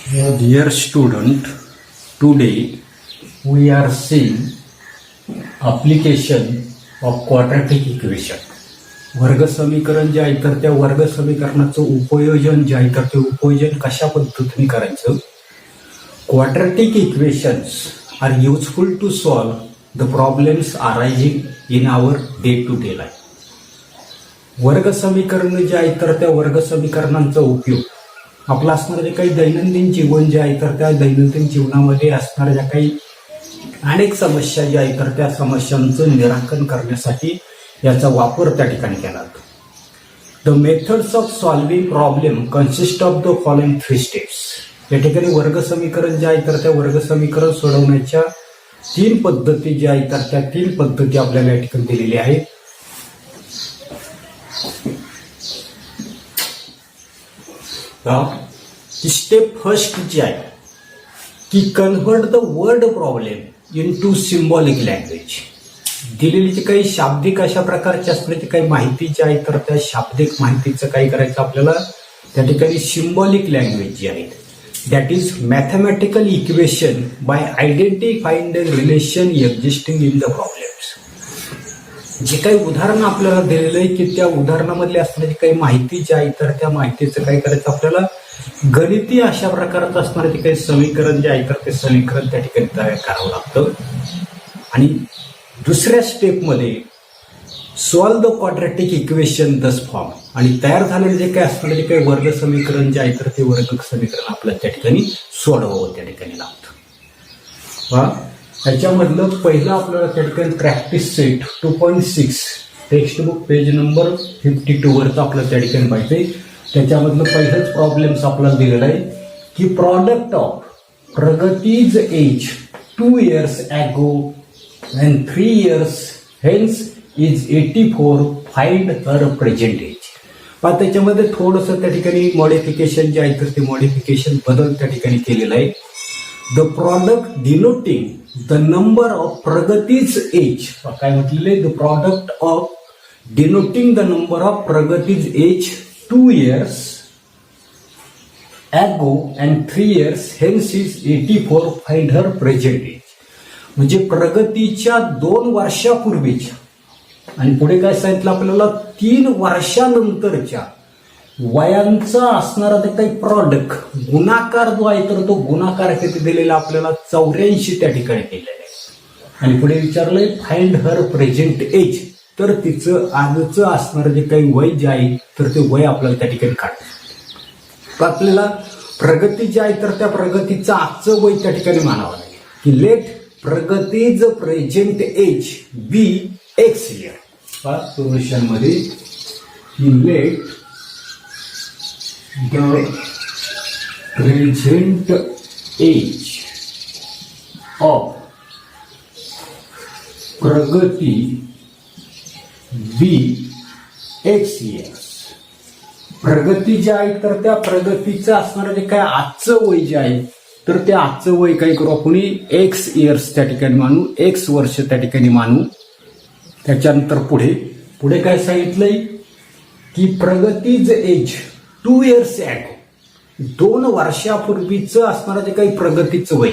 Dear student, today we are seeing application of quadratic equation. वर्ग समीकरण जे आहे तर त्या वर्ग समीकरणाचं उपयोजन जे आहे तर ते उपयोजन कशा पद्धतीने करायचं. Quadratic equations are useful to solve the problems arising in our day to day life. वर्ग समीकरण जे आहे तर त्या वर्ग समीकरणांचा उपयोग आपला असणारे जे काही दैनंदिन जीवन जे आहे तर त्या दैनंदिन जीवनामध्ये असणाऱ्या ज्या काही अनेक समस्या ज्या आहेत तर त्या समस्यांचं निराकरण करण्यासाठी याचा वापर त्या ठिकाणी केला जातो. The methods of solving problem consist of the following 3 steps. या ठिकाणी वर्ग समीकरण जे आहे तर त्या वर्ग समीकरण सोडवण्याच्या 3 पद्धती ज्या आहेत तर त्या 3 पद्धती आपल्याला या ठिकाणी दिलेल्या आहेत. स्टेप फर्स्ट जी आहे की convert the word problem into symbolic language. दिलेली जी काही शाब्दिक अशा प्रकारची असणारी काही माहिती जी आहे तर त्या शाब्दिक माहितीचं काय करायचं आपल्याला त्या ठिकाणी सिम्बॉलिक लँग्वेज जी आहे that is mathematical equation by identifying the relation existing in the problems. जे काही उदाहरण आपल्याला दिलेलं आहे की त्या उदाहरणामधली असणारी काही माहिती जी आहे तर त्या माहितीचं काय करायचं आपल्याला गणितीय अशा प्रकारचं असणारे जे काही समीकरण जे आहे तर ते समीकरण त्या ठिकाणी तयार करावं लागतं. आणि दुसऱ्या स्टेपमध्ये सॉल्व द क्वाड्रॅटिक इक्वेशन दस फॉर्म. आणि तयार झालेले जे काही असणारे जे काही वर्ग समीकरण जे आहे तर ते वर्ग समीकरण आपल्याला त्या ठिकाणी सोडवावं त्या ठिकाणी लागतं. त्याच्यामधलं पहिलं आपल्याला त्या ठिकाणी practice set 2.6 text book page number 52 वरचं आपल्याला त्या ठिकाणी पाहिजे. त्याच्यामधलं पहिलंच प्रॉब्लेम्स आपल्याला दिलेला आहे की product of Pragati's age 2 years ago and 3 years hence is 84. Find her present age. पण त्याच्यामध्ये थोडंसं त्या ठिकाणी मॉडिफिकेशन जे आहे तर ते मॉडिफिकेशन बदल त्या ठिकाणी केलेलं आहे. The product denoting the number of Pragati's age. काय म्हटलेलं आहे the product of denoting the number of Pragati's age 2 years ago and 3 years hence is 84. Find her present age. म्हणजे प्रगतीच्या 2 वर्षापूर्वीच्या आणि पुढे काय सांगितलं आपल्याला 3 वर्षानंतरच्या वयांचा असणारा ते काही प्रॉडक्ट गुणाकार जो आहे तर तो गुणाकार किती दिलेला आपल्याला 84 त्या ठिकाणी केलेला आहे. आणि पुढे विचारलंय फाइंड हर प्रेझेंट एज. तर तिचं आजचं असणारं जे काही वय जे आहे तर ते वय आपल्याला त्या ठिकाणी काढायचं. आपल्याला प्रगती जी आहे तर त्या प्रगतीचं आजचं वय त्या ठिकाणी मानावं लागेल की लेट प्रगतीज present age be x year. Solution मध्ये let the present age of Pragati be x years. प्रगती जे आहे तर त्या प्रगतीचं असणारं जे काय आजचं वय जे आहे तर ते आजचं वय काय करू आपण एक्स इयर्स त्या ठिकाणी मानू, एक्स वर्ष त्या ठिकाणी मानू. त्याच्यानंतर पुढे काय सांगितलंय की प्रगतीज एज 2 years ago. 2 वर्षापूर्वीचं असणारं जे काही प्रगतीचं वय.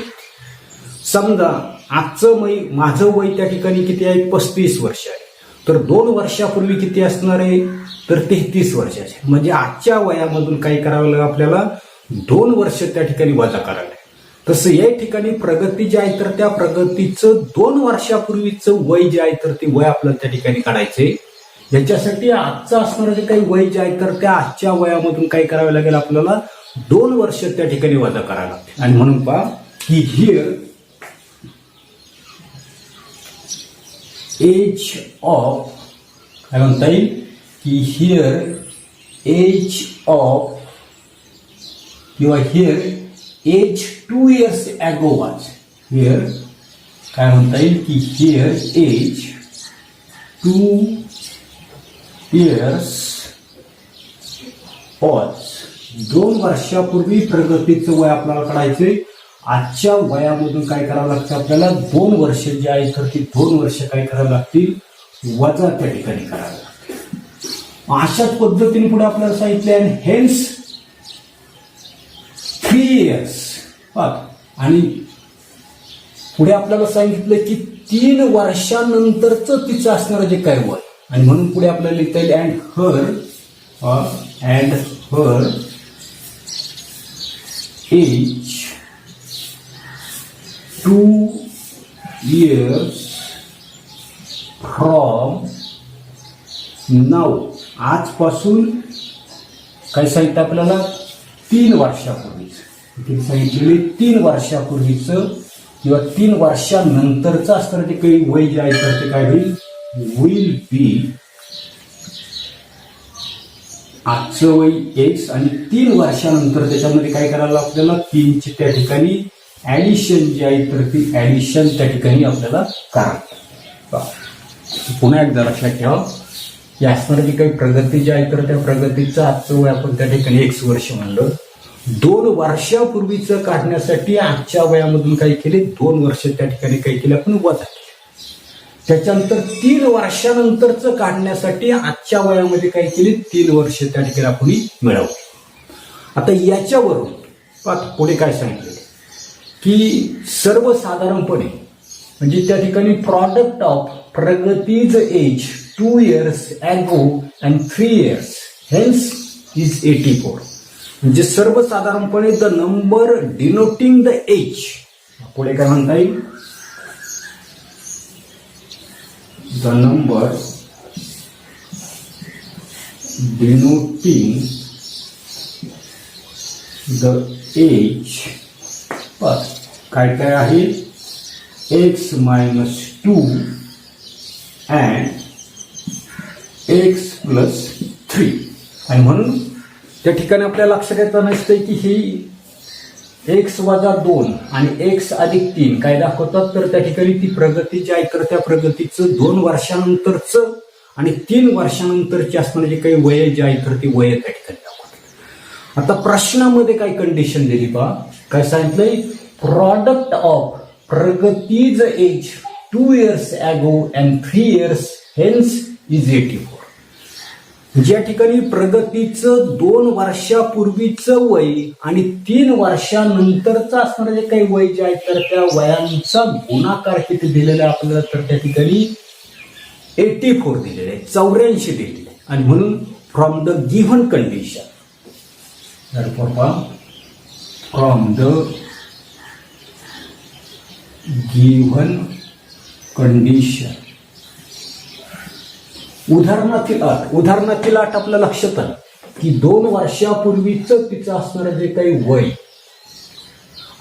समजा आजचं वय माझं वय त्या ठिकाणी किती आहे 35 वर्ष आहे तर 2 वर्षापूर्वी किती असणार आहे तर 33 वर्षाचे. म्हणजे आजच्या वयामधून काय करावं लागेल आपल्याला 2 वर्ष त्या ठिकाणी वजा करावं लागेल. तसं या ठिकाणी प्रगती जी आहे तर त्या प्रगतीचं 2 वर्षापूर्वीचं वय जे आहे तर ते वय आपल्याला त्या ठिकाणी काढायचंय. याच्यासाठी आजचं असणारं जे काही वय जे आहे तर त्या आजच्या वयामधून काय करावं लागेल आपल्याला 2 वर्ष त्या ठिकाणी वजा करावं लागते. आणि म्हणून पहा की हिअर एज ऑफ काय म्हणता येईल की हिअर एज ऑफ किंवा here age 2 years ago was. Here काय म्हणता येईल की हिअर एज 2 years was. 2 वर्षापूर्वी प्रगतीचं वय आपल्याला काढायचंय. आजच्या वयामधून काय करावं लागतं आपल्याला 2 वर्ष जे आहे तर ती 2 वर्ष काय करावं लागतील वजा त्या ठिकाणी करावं लागतील. अशाच पद्धतीने पुढे आपल्याला सांगितले आणि हेन्स 3 years. आणि पुढे आपल्याला सांगितलं की 3 वर्षानंतरच तिचं असणारं जे काय वय, आणि म्हणून पुढे आपल्याला लिहिता येईल and her age 2 years from now. आजपासून काय सांगितलं आपल्याला 3 वर्षापूर्वीच, किती सांगितलेले 3 वर्षापूर्वीचं किंवा 3 वर्षानंतरचं असणारं जे काही वय जे आहे तर ते काय होईल, विल बी. आजचं वय एक्स आणि 3 वर्षानंतर त्याच्यामध्ये काय करायला आपल्याला 3ची त्या ठिकाणी ऍडिशन जी आहे तर ती ऍडिशन त्या ठिकाणी आपल्याला करावी. पुन्हा एकदा लक्षात ठेवा की असणारी जी काही प्रगती जी आहे तर त्या प्रगतीचं आजचं वय आपण त्या ठिकाणी एक्स वर्ष म्हणलं. 2 वर्षापूर्वीचं काढण्यासाठी आजच्या वयामधून काही केले, 2 वर्ष त्या ठिकाणी काही केले आपण वजा केले. त्याच्यानंतर 3 वर्षानंतरचं काढण्यासाठी आजच्या वयामध्ये काय केली, 3 वर्ष त्या ठिकाणी आपण मिळवली. आता याच्यावरून पुढे काय सांगितले की सर्वसाधारणपणे म्हणजे त्या ठिकाणी product of Pragati's age 2 years ago and 3 years hence is 84. म्हणजे सर्वसाधारणपणे the number denoting the age, पुढे काय म्हणता येईल, the number denoting the age काय काय आहे, x minus 2 and x plus 3. आणि म्हणून त्या ठिकाणी आपल्याला लक्षात येतं नसतंय की ही एक्स वजा 2 आणि एक्स अधिक 3 काय दाखवतात, तर त्या ठिकाणी ती प्रगती जी आहे तर त्या प्रगतीचं 2 वर्षानंतरचं आणि 3 वर्षानंतरची असणारी जे काही वय जे आहे तर ती वय त्या ठिकाणी दाखवतात. आता प्रश्नामध्ये काय कंडिशन दिली पहा, काय सांगितलंय, product of Pragati's age 2 years ago and 3 years hence is 84. ज्या ठिकाणी प्रगतीचं 2 वर्षापूर्वीचं वय आणि 3 वर्षानंतरचं असणारं जे काही वय जे आहे तर त्या वयांचा गुणाकार किती दिलेला आहे आपल्याला, तर त्या ठिकाणी 84 दिलेले आहे, 84 दिलेले आहे. आणि म्हणून from the given condition, from the given condition, उदाहरणातील अट आपल्या लक्षात आलं की 2 वर्षापूर्वीचं तिचं असणारं जे काही वय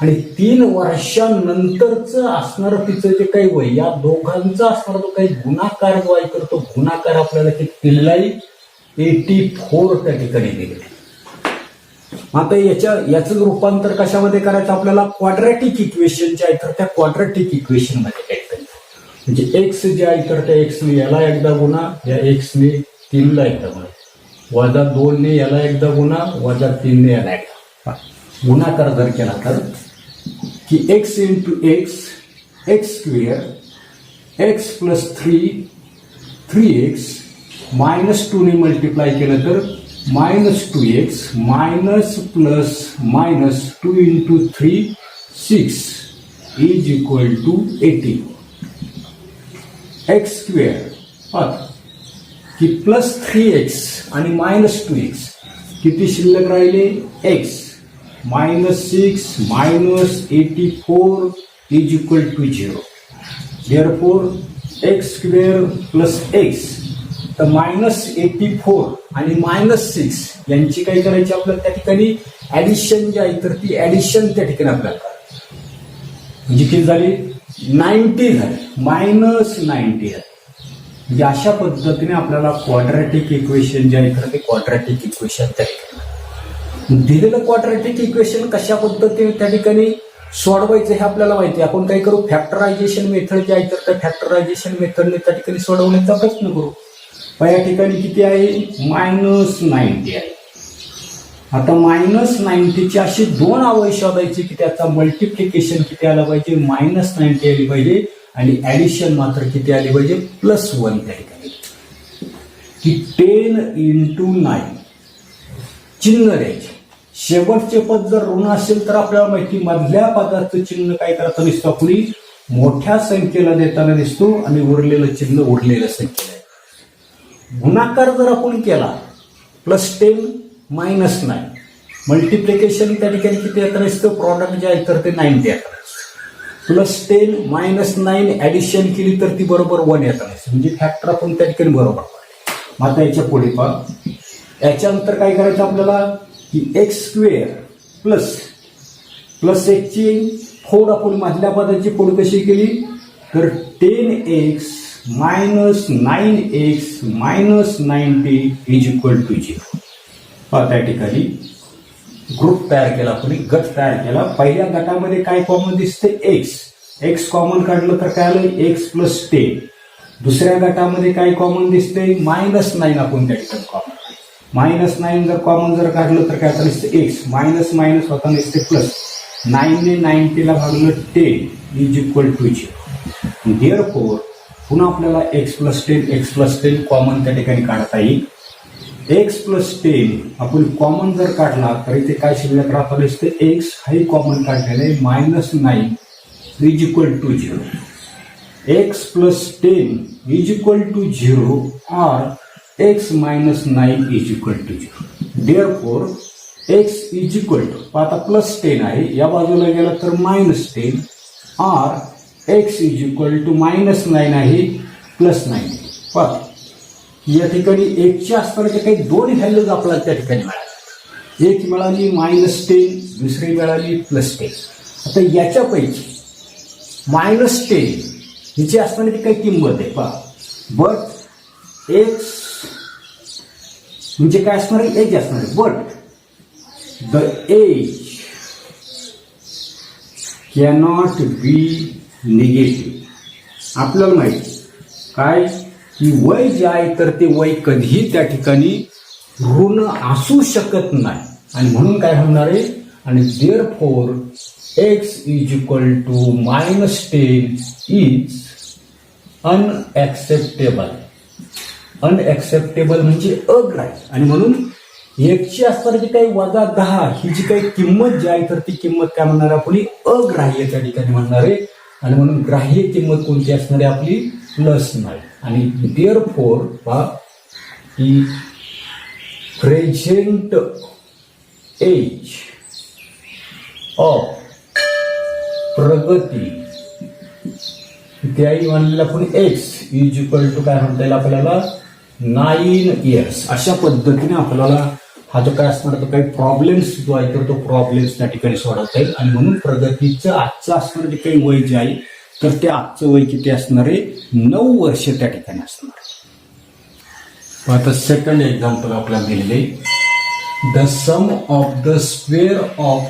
आणि 3 वर्षानंतरचं असणारं तिचं जे काही वय, या दोघांचा असणारा जो काही गुणाकार जो आहे तर तो गुणाकार आपल्याला किती दिलेला आहे, 84 त्या ठिकाणी दिलेला आहे. आता याचं रूपांतर कशामध्ये करायचं आपल्याला, क्वाड्रॅटिक इक्वेशन जे आहे तर त्या क्वाड्रॅटिक इक्वेशन मध्ये काय करायचं, म्हणजे एक्स जे आहे तर त्या एक्सने याला एकदा गुणा, या एक्सने 3 ला एकदा गुणा, वजा 2 ने याला एकदा गुणा, वजा 3 ने याला एकदा गुणाकार जर केला तर की x into x, x square, x plus 3x minus 2 ने मल्टिप्लाय केलं तर minus 2x minus plus minus 2 into 3 6 is equal to 80. X square की प्लस 3x आणि मायनस 2x किती शिल्लक राहिले, x minus 6 minus 84 is equal to 0. Therefore x square plus x, तर minus 84 आणि मायनस 6 यांची काय करायची आपल्याला त्या ठिकाणी ऍडिशन जी आहे तर ती ऍडिशन त्या ठिकाणी आपल्याला करायची, म्हणजे किती झाली, 90 झाले, मायनस 90 झाले. म्हणजे अशा पद्धतीने आपल्याला क्वाड्रॅटिक इक्वेशन जे आहे तर ते क्वाड्रॅटिक इक्वेशन त्या ठिकाणी दिलेलं क्वाड्रॅटिक इक्वेशन कशा पद्धतीने त्या ठिकाणी सोडवायचं हे आपल्याला माहिती आहे. आपण काय करू, फॅक्टरायझेशन मेथड जे आहे तर त्या फॅक्टरायझेशन मेथडने त्या ठिकाणी सोडवण्याचा प्रयत्न करू. या ठिकाणी किती आहे, मायनस 90 आहे. आता मायनस 90ची अशी 2 अवयव शोधायची की त्याचा मल्टिप्लिकेशन किती आला पाहिजे, मायनस 90 आली पाहिजे आणि ऍडिशन मात्र किती आली पाहिजे, प्लस 1 त्या ठिकाणी. की 10 into 9 चिन्ह द्यायचे शेवटचे पद जर ऋण असेल तर आपल्याला माहिती मधल्या पदाचं चिन्ह काय करायचं दिसतो आपली मोठ्या संख्येला देताना दिसतो आणि उरलेलं चिन्ह उरलेल्या संख्येला. गुणाकार जर आपण केला +10 -9 मल्टिप्लिकेशन त्या ठिकाणी किती येताना दिसतं प्रॉडक्ट जे आहे तर ते 90 येतात. +10 -9 ऍडिशन केली तर ती बरोबर 1 येताना दिसतं म्हणजे फॅक्टर आपण त्या ठिकाणी बरोबर. मग आता याच्या पुढे पहा याच्यानंतर काय करायचं आपल्याला की x² प्लस ची फोड आपण मधल्या पदाची फोड कशी केली तर 10x - 9x - 90 = 0. त्या ठिकाणी ग्रुप तयार केला आपण गट तयार केला. पहिल्या गटामध्ये काय कॉमन दिसते x कॉमन काढलं तर काय आलं x + 10. दुसऱ्या गटामध्ये काय कॉमन दिसते -9 आपण त्या ठिकाणी कॉमन -9 जर कॉमन जर काढलं तर काय आता दिसते x मायनस होताना दिसते प्लस 9 ने 90 ला भागलं 10 = 0. देअरफॉर पुन्हा आपल्याला x + 10 कॉमन त्या ठिकाणी काढता येईल. x + 10 आपण कॉमन जर काढला तर इथे काय शिल्लक राहता दिसते x हाही कॉमन काढलेलं आहे -9 = 0. x + 10 = 0 or x - 9 = 0. Therefore x = आता +10 आहे या बाजूला गेला तर -10 or x = -9 आहे +9. पहा या ठिकाणी एकच्या असताना काही दोन व्हॅल्यूज आपल्याला त्या ठिकाणी मिळाल्या. एक मिळाली -10 दुसरी मिळाली +10. आता याच्यापैकी -10 हिची असताना काही किंमत आहे पहा बट x म्हणजे काय असणार आहे एज असणार आहे but the age cannot be negative. आपल्याला माहिती काय की वय जे आहे तर ते वय कधीही त्या ठिकाणी ऋण असू शकत नाही आणि म्हणून काय होणार आहे आणि therefore x = -10 is unacceptable. Unacceptable म्हणजे अग्राह्य आणि म्हणून एकची असणारी काही -10 ही जी काही किंमत जी आहे तर ती किंमत काय म्हणणार आपण अग्राह्य त्या ठिकाणी म्हणणार आहे आणि म्हणून ग्राह्य किंमत कोणती असणार आहे आपली +9. आणि देअरफॉर पहा की प्रेझेंट एज ऑफ प्रगती त्याही म्हणलेलं आपण x = काय म्हणता येईल आपल्याला 9 इयर्स. अशा पद्धतीने आपल्याला हा जो काय असणार तो काही प्रॉब्लेम्स जो आहे तर तो प्रॉब्लेम्स त्या ठिकाणी सोडवता येईल आणि म्हणून प्रगतीचं आजचं असणार जे काही वय जे आहे तर ते आजचं वय किती असणार आहे 9 वर्ष त्या ठिकाणी असणार. आता सेकंड एक्झाम्पल आपल्याला दिलेले the sum of the square of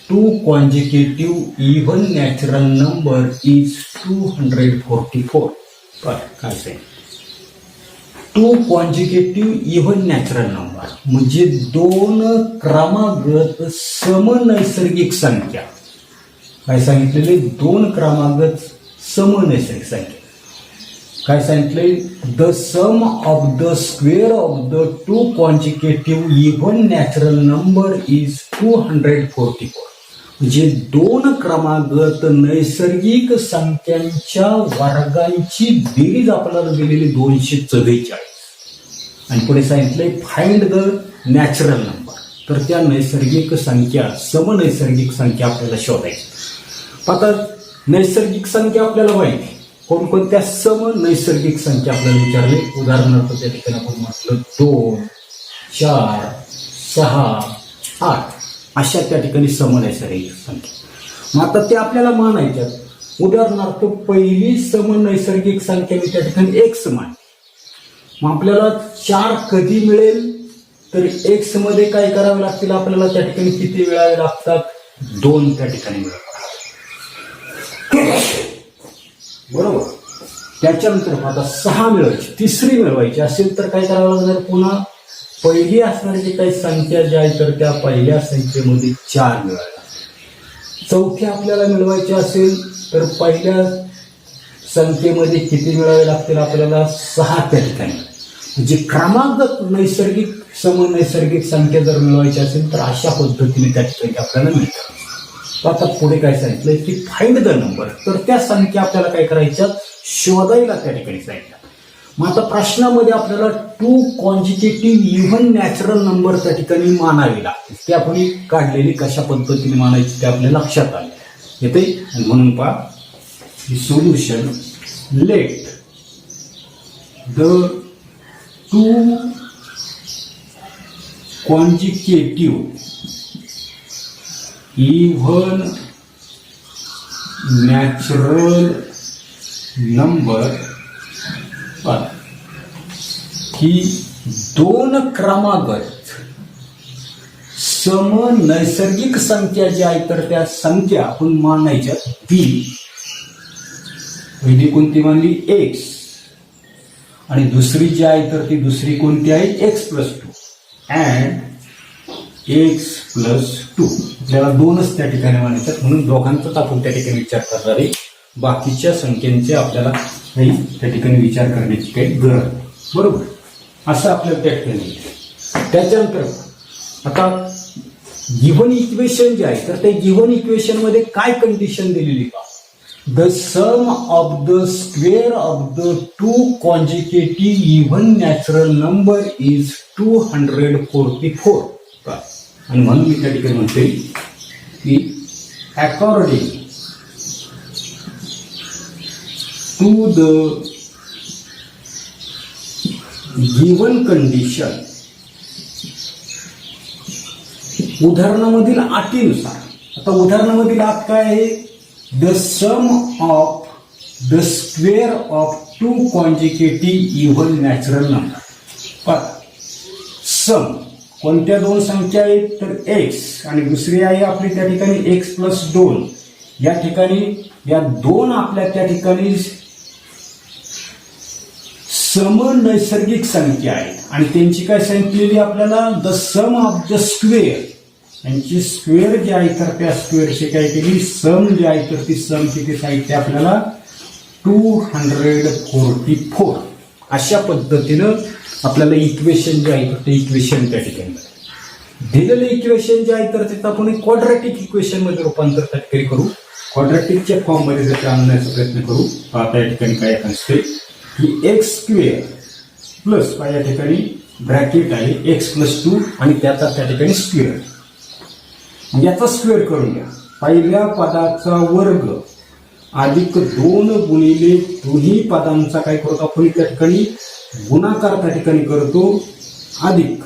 2 consecutive even natural number is 244. काय say 2 consecutive even natural number म्हणजे 2 क्रमागत समनैसर्गिक संख्या. काय सांगितलेले 2 क्रमागत समनैसर्गिक संख्या. काय सांगितले the sum of the square of the 2 consecutive even natural number is 244. म्हणजे 2 क्रमागत नैसर्गिक संख्यांच्या वर्गांची बेरीज आपल्याला दिलेली 244 आणि पुढे सांगितलंय फाइंड द नॅचरल नंबर. तर त्या नैसर्गिक संख्या समनैसर्गिक संख्या आपल्याला शोधायची. आता नैसर्गिक संख्या आपल्याला माहिती कोणकोणत्या सम नैसर्गिक संख्या आपल्याला विचारले. उदाहरणार्थ त्या ठिकाणी आपण म्हटलं 2 4 6 8 अशा त्या ठिकाणी समनैसर्गिक संख्या. मग आता ते आपल्याला मानायच्यात. उदाहरणार्थ पहिली समनैसर्गिक संख्या मी त्या ठिकाणी x मान. मग आपल्याला 4 कधी मिळेल तर x मध्ये काय करावे लागतील आपल्याला त्या ठिकाणी किती मिळावे लागतात 2 त्या ठिकाणी मिळावे बरोबर. त्याच्यानंतर आता 6 मिळवायची तिसरी मिळवायची असेल तर काय करावं लागणार पुन्हा पहिली असणारी जी काही संख्या जी आहे तर त्या पहिल्या संख्येमध्ये 4 मिळायला. चौथी आपल्याला मिळवायची असेल तर पहिल्या संख्येमध्ये किती मिळावे लागतील आपल्याला 6 त्या ठिकाणी. म्हणजे क्रमागत नैसर्गिक समनैसर्गिक संख्या जर मिळवायची असेल तर अशा पद्धतीने त्या ठिकाणी आपल्याला मिळतात. तर आता पुढे काय सांगितलंय की फाइंड द नंबर. तर त्या संख्या आपल्याला काय करायच्या, शोधायला त्या ठिकाणी सांगितलं. मग आता प्रश्नामध्ये आपल्याला 2 कॉन्जिक्युटिव्ह इव्हन नॅचरल नंबर त्या ठिकाणी मानावी लागते. ते आपण काढलेली कशा पद्धतीने मानायची ते आपल्या लक्षात आले येते. म्हणून पहा solution, let the 2 consecutive even natural number ही 2 क्रमागत सम नैसर्गिक संख्या ज्या आहेत तर त्या संख्या आपण मानायच्या. ती पहिली कोणती मानली, एक्स, आणि दुसरी जी आहे तर ती दुसरी कोणती आहे, x+2 अँड x+2. आपल्याला 2च त्या ठिकाणी मानायच्यात, म्हणून दोघांचाच आपण त्या ठिकाणी विचार करणार आहे. बाकीच्या संख्यांचे आपल्याला काही त्या ठिकाणी विचार करण्याची काही गरज नाही. बरोबर, असं आपल्याला त्या ठिकाणी. त्याच्यानंतर आता गिव्हन इक्वेशन जे आहे तर त्या गिव्हन इक्वेशन मध्ये काय कंडिशन दिलेली का, the sum of the square of the 2 consecutive even natural number is 244. आणि म्हणून मी त्या ठिकाणी म्हणते की according to the given condition, उदाहरणामधील अटीनुसार. आता उदाहरणामधील अट काय आहे, the sum of the square of 2 consecutive even natural number. सम कोणत्या 2 संख्या आहेत तर एक्स आणि दुसरी आहे आपली त्या ठिकाणी x+2. या ठिकाणी या 2 आपल्या त्या ठिकाणी समनैसर्गिक संख्या आहेत आणि त्यांची काय सांगितलेली आपल्याला, the sum of the square. यांची स्क्वेअर जी आहे तर त्या स्क्वेअरची काय केली, सम जी आहे तर ती सम किती सांगितली आपल्याला, 244. अशा पद्धतीनं आपल्याला इक्वेशन जे आहे तर ते इक्वेशन त्या ठिकाणी दिलेलं इक्वेशन जे आहे तर तिथं आपण क्वाड्रॅटिक इक्वेशन मध्ये रूपांतर त्या ठिकाणी करू. क्वाड्रॅटिकच्या फॉर्म मध्ये जर आणण्याचा प्रयत्न करू. आता या ठिकाणी काय असते की x² प्लस या ठिकाणी ब्रॅकेट आहे x+2 आणि त्याचा त्या ठिकाणी स्क्वेअर. याचा स्क्वेअर करून घ्या. पहिल्या पदाचा वर्ग अधिक 2 गुणिले दोन्ही पदांचा काय करतो आपण त्या ठिकाणी गुणाकार त्या ठिकाणी करतो, अधिक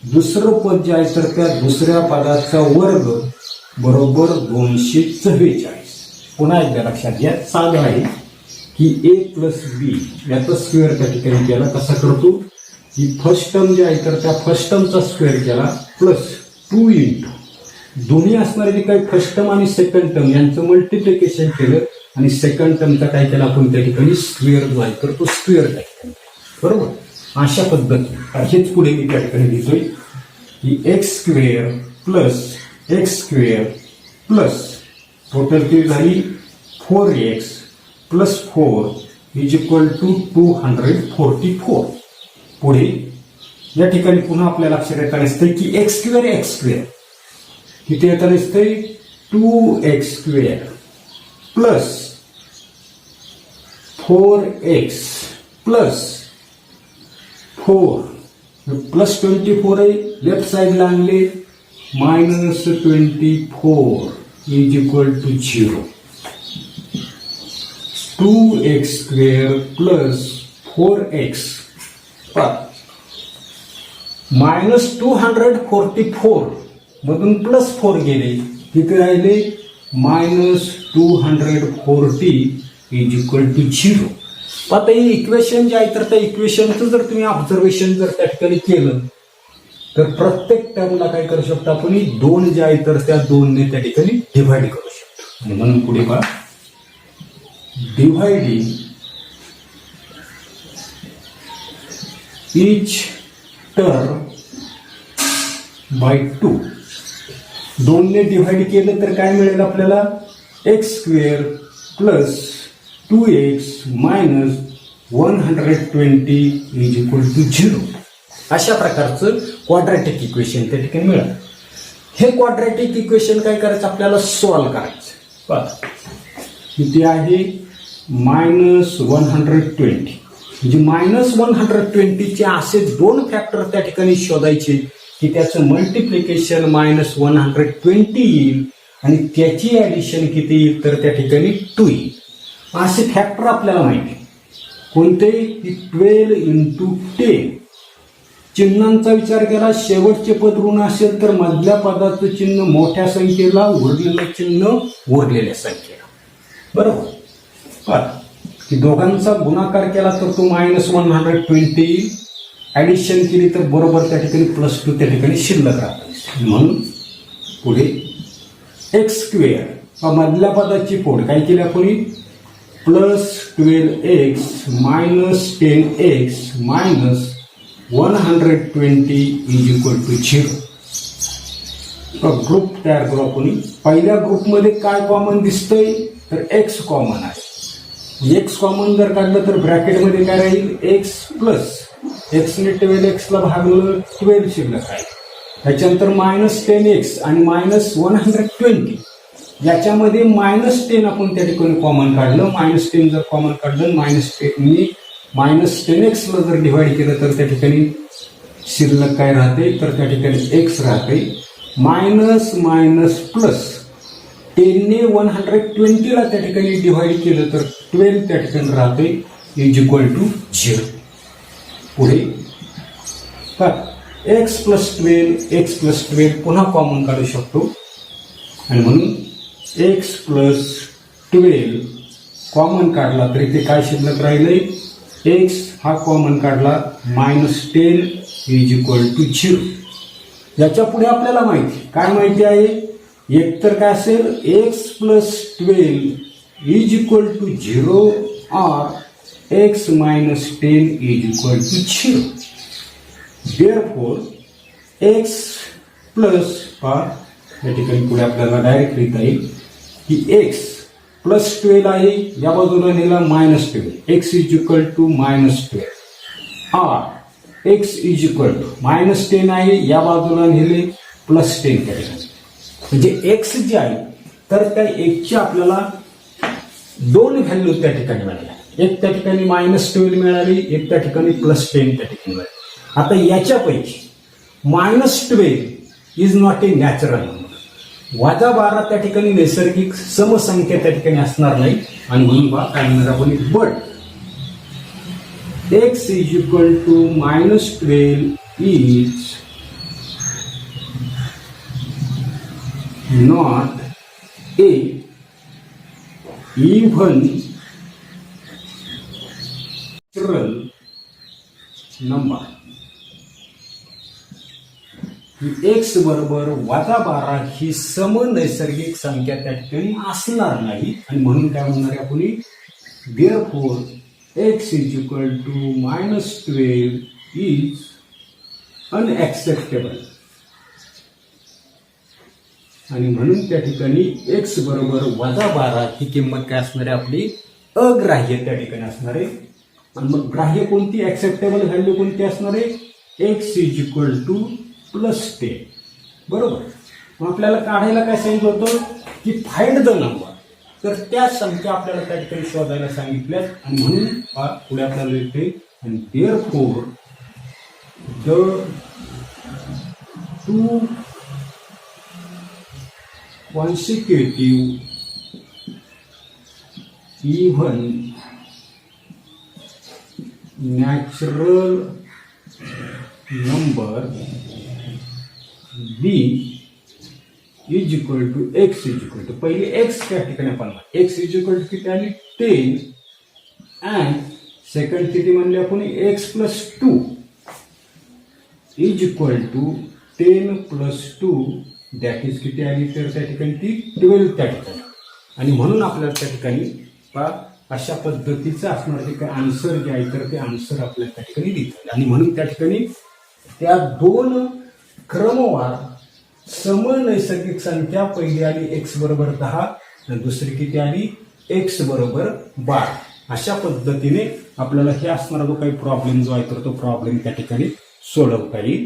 दुसरं पद जे आहे तर त्या दुसऱ्या पदाचा वर्ग बरोबर 244. पुन्हा एकदा लक्षात घ्या, सांगा आहे की a+b याचा स्क्वेअर त्या ठिकाणी केला. कसा करतो की फर्स्ट टर्म जे आहे तर त्या फर्स्ट टर्मचा स्क्वेअर केला प्लस 2 इंटू दोन्ही असणारे काही फर्स्ट टर्म आणि सेकंड टर्म यांचं मल्टिप्लिकेशन केलं आणि सेकंड टर्मचा काय केला आपण त्या ठिकाणी स्क्वेअर जो आहे तर तो स्क्वेअर त्या ठिकाणी. बरोबर, अशा पद्धतीने हेच पुढे मी त्या ठिकाणी लिहितोय की x² plus x² plus total किती झाली 4x plus 4 is equal to 244. पुढे या ठिकाणी पुन्हा आपल्या लक्षात येताना असते की x² किती येताना असते 2x² plus 4x plus 4 plus 24 आहे लेफ्ट साइडला आणले -24 is equal to 0. 2x² plus 4x -244 मधून प्लस 4 गेले किती राहिले -240 इज इक्वल टू 0. आता ही इक्वेशन जे आहे तर त्या इक्वेशनचं जर तुम्ही ऑब्झर्वेशन जर त्या ठिकाणी केलं तर प्रत्येक टर्मला काय करू शकतो आपण 2 जे आहे तर त्या 2 ने त्या ठिकाणी डिव्हाइड करू शकतो. आणि म्हणून पुढे पहा डिव्हाइडिंग each term by 2. 2 ने डिव्हाइड केलं तर काय मिळेल आपल्याला x² plus 2x minus 120 is equal to 0. अशा प्रकारचं क्वाड्रॅटिक इक्वेशन त्या ठिकाणी मिळालं. हे क्वाड्रॅटिक इक्वेशन काय करायचं आपल्याला सॉल्व्ह करायचं. बघा किती आहे -120 म्हणजे -120 चे असे दोन फॅक्टर त्या ठिकाणी शोधायचे की त्याचं मल्टिप्लिकेशन -120 येईल आणि त्याची ऍडिशन किती येईल तर त्या ठिकाणी 2 येईल. असे फॅक्टर आपल्याला माहिती कोणते की 12 × 10. चिन्हांचा विचार केला शेवटचे पद ऋण असेल तर मधल्या पदाचं चिन्ह मोठ्या संख्येला उरलेलं चिन्ह उरलेल्या संख्येला. बरोबर की दोघांचा गुणाकार केला तर तो -120 येईल. ऍडिशन केली तर बरोबर त्या ठिकाणी +2 त्या ठिकाणी शिल्लक राहते. म्हणून पुढे x² मधल्या पदाची फोड काय केली आपण +12x - 10x - 120 = 0. ग्रुप तयार करू आपण. पहिल्या ग्रुपमध्ये काय कॉमन दिसतंय तर x कॉमन आहे. x कॉमन जर काढलं तर ब्रॅकेटमध्ये काय राहील x प्लस x ने 12x ला भागलं 12 शिल्लक आहे. त्याच्यानंतर -10x आणि -120 याच्यामध्ये -10 आपण त्या ठिकाणी कॉमन काढलं. -10 जर कॉमन काढलं -10x ला जर डिवाइड केलं तर त्या ठिकाणी शिल्लक काय राहते तर त्या ठिकाणी x राहते. प्लस 10 ने 120 ला त्या ठिकाणी डिवाइड केलं तर 12 त्या ठिकाणी राहते = 0. पुढे x + 12 पुन्हा कॉमन काढू शकतो आणि म्हणून x + 12 कॉमन काढला तरी ते काय शिल्लक राहिले x हा कॉमन काढला -10 = 0. याच्या पुढे आपल्याला काय माहिती आहे एक तर काय असेल x + 12 = 0 or x - 10 = 0. Therefore x plus या ठिकाणी पुढे आपल्याला डायरेक्ट लिहिता येईल की x +12 आहे या बाजूला नेला -12 x = -12 or x -10 आहे या बाजूला नेले +10 करायचं. म्हणजे x जे आहे तर त्या x ची आपल्याला दोन व्हॅल्यू त्या ठिकाणी मिळाल्या. एक त्या ठिकाणी -12 मिळाली, एक त्या ठिकाणी +10 त्या ठिकाणी मिळाली. आता याच्यापैकी -12 is not a natural number. -12 त्या ठिकाणी नैसर्गिक समसंख्या त्या ठिकाणी असणार नाही आणि म्हणून काय म्हणणार आपण but x -12 is not a even natural number. x बरोबर -12 ही सम नैसर्गिक संख्या त्या ठिकाणी असणार नाही आणि म्हणून काय म्हणणार आहे आपण therefore x -12 is unacceptable. आणि म्हणून त्या ठिकाणी x बरोबर -12 ही किंमत काय असणार आहे आपली अग्राह्य त्या ठिकाणी असणार आहे. आणि मग ग्राह्य कोणती ऍक्सेप्टेबल व्हॅल्यू कोणती असणार आहे x +10. बरोबर. मग आपल्याला काढायला काय सांगितलं होतं की फाइंड द नंबर. तर त्या संख्या आपल्याला त्या ठिकाणी शोधायला सांगितल्यात आणि म्हणून पुढे आपल्याला लिहिते आणि therefore the two consecutive even natural number b is equal to x पहिले x त्या ठिकाणी आपण x किती आली 10 and सेकंड किती म्हणले आपण x + 2 is equal to 10 + 2 that is किती आली तर त्या ठिकाणी ती 12 त्या ठिकाणी. आणि म्हणून आपल्याला त्या ठिकाणी अशा पद्धतीचं असणार जे काय आन्सर जे आहे तर ते आन्सर आपल्याला त्या ठिकाणी लिहितात. आणि म्हणून त्या ठिकाणी त्या दोन क्रमवार सम नैसर्गिक संख्या पहिली आली x बरोबर 10 आणि दुसरी किती आली x बरोबर 12. अशा पद्धतीने आपल्याला हे असणारा जो काही प्रॉब्लेम जो आहे तर तो प्रॉब्लेम त्या ठिकाणी सोडवता येईल.